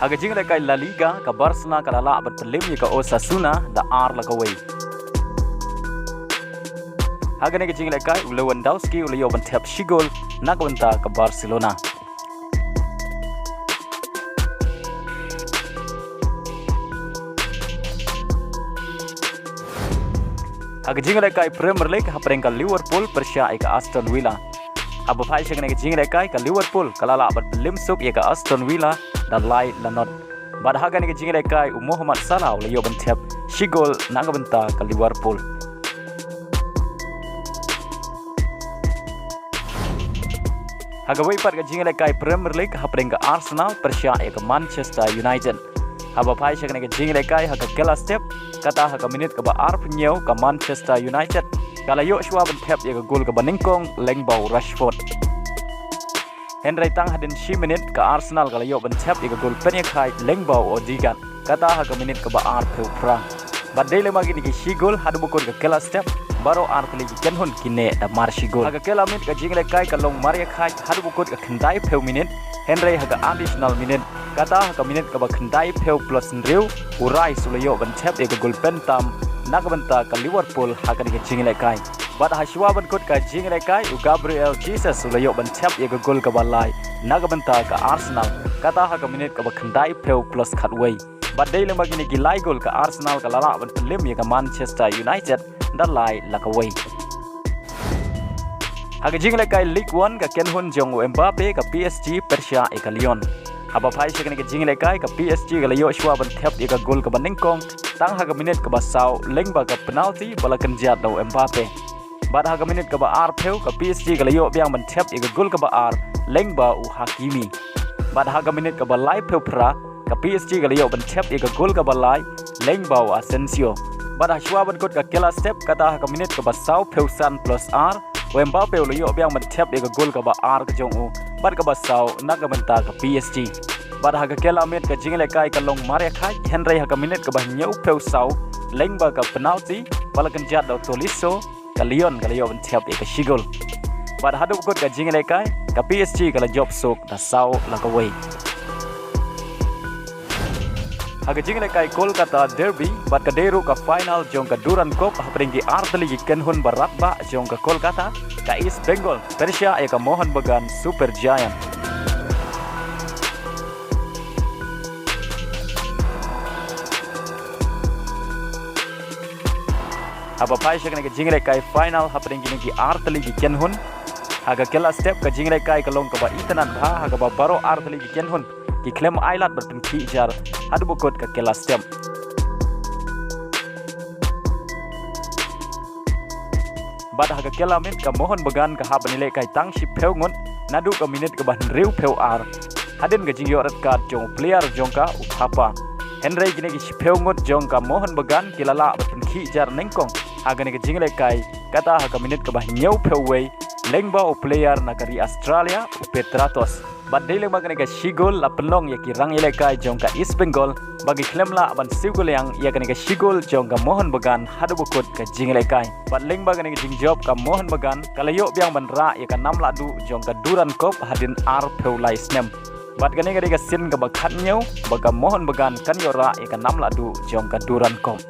Haga jing lekai La Liga ka Barcelona ka lala bat pelim ka Osasuna da ar la ka wei. Haga ne jing lekai Lewandowski ule yo ban tap shigol nak banta ka Barcelona. Haga jing lekai Premier League hapreng ka Liverpool persya ka Aston Villa. Aba phai shang ne jing lekai ka Liverpool ka lala bat pelim suk ka Aston Villa dan lai lanot. Bad haga ni jing lekai Muhammad Salah le yo ban tap shigol nak banta ka Liverpool. Haga wei pat ka jing lekai Premier League hapreng ka Arsenal persya ka Manchester United. Aba phai shang ne jing lekai haga Kylla step kata haga minit ka ba ar penyau ka Manchester United. Kala yo shwa ban tap ka gol ka baningkong lengbau Rashford. Henry Tang Hadien 10 minit ka Arsenal kala yo ban tap ka gol penya khai lengbau Odigan kata haga minit ka ba ar peu pra. Bad dele magi ni ki gol hadu bukor ka Kylla step baro ar kali kenhun kine da mar gol. Haga Kylla minit ka jing lekai ka long maria khai hadu bukor ka khandai peu minit. Henry haga additional minit kata haga minit ka ba khandai peu plus nriu urai sulayo ban tap ka gol pentam nak banta ka Liverpool haga ni jing lekai. Bad hashwa ban kot ka jing lekai Gabriel Jesus sulayo ban tap ka gol ka balai nak banta ka Arsenal kata haga minit ka ba khandai peu plus khatway. Bad dele magi ni gilai gol ka Arsenal ka lala ban pelim ka Manchester United dan lai lakaway. Haga jing lekai League 1 ka kenhun jong Mbappe ka PSG persya ka Lyon. Aba phai shek ni jing lekai ka PSG ka layo shwa ban tap ka gol ka baningkong tang haga minit ka basau lengba ka penalti bala kenjat do Mbappe. Bad haga minit ka ba ar peu ka PSG ka layo biang ban tap ka gol ka ba ar lengba u Hakimi. Bad haga minit ka ba lai peu pra ka PSG ka layo ban tap ka gol ka ba lai lengba u Asensio. Bad hashwa ban kot ka Kylla step kata haga minit ka basau peu san plus r Mbappe layo biang ban tap ka gol ka ba ar ka jong u bad ka basau nak ka banta ka PSG. Bad haga Kylla minit ka jing lekai ka long maria khai Henry haga minit ka ba nyau peu sau lengba ka penalti bala kenjat do Tolisso ka Lyon ka layo ban tap ka shigol. Bad hadu kot ka jing lekai ka PSG ka la job sok da sau la ka wei. Haga jing lekai Kolkata derby bad ka deru ka final jong ka Duran Cup hapringgi artli kenhun barat ba jong ka Kolkata ka East Bengal persya ka Mohunbagan Super Giant. Aba phai shek ni jing lekai final hapringgi ni artli kenhun haga Kylla step ka jing lekai ka long ka ba itanan bha haga ba baro artli kenhun ki klem ailat berpen ki jar hadu bukot ka Kylla step. Bad haga Kylla minit ka Mohunbagan ka habanile kai tang shi peu ngon nadu ka minit ka ban riu peu ar hadin ka jingyo red card jong player jong ka uthapa. Henry gine ki shi peu ngot jong ka Mohunbagan kilala berpen ki jar nengkong haga ni ka jingle kai kata haga minit ka ba nyau peu wei lengba o player na kari Australia u Petratos. Bad dele magane ka shigol la pelong ya ki rang ilekai jong ka East Bengal bagi klem la ban sigol yang ya kane ka shigol jong ka Mohunbagan hadu bukut ka jing lekai. Bad leng bagane ka jing job ka Mohunbagan kalayo biang ban ra ya ka nam la du jong ka Duran Cup hadin ar peu lai Snem. Bad kane ka sin ka bakhat nyau baga Mohunbagan kan yo ra ya ka nam la du jong ka Duran Cup.